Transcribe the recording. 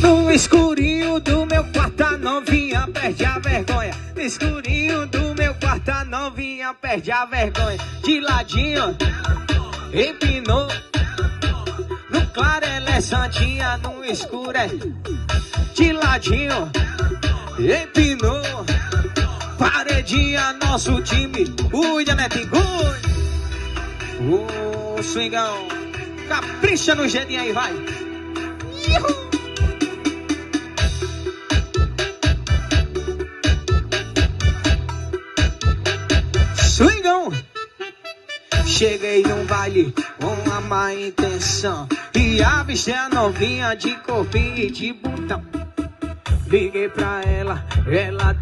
No escurinho do meu quarto a novinha perde a vergonha. No escurinho do meu quarto a novinha perde a vergonha. De ladinho, empinou. No claro ela é santinha, no escuro é de ladinho, empinou. Paredinha, nosso time. Cuida, Netinho, cuida. Ô, swingão, capricha no jeitinho aí, vai. Ihu! Swingão. Cheguei num baile com a má intenção e avistei a novinha de corpinho e de botão. Liguei pra ela, ela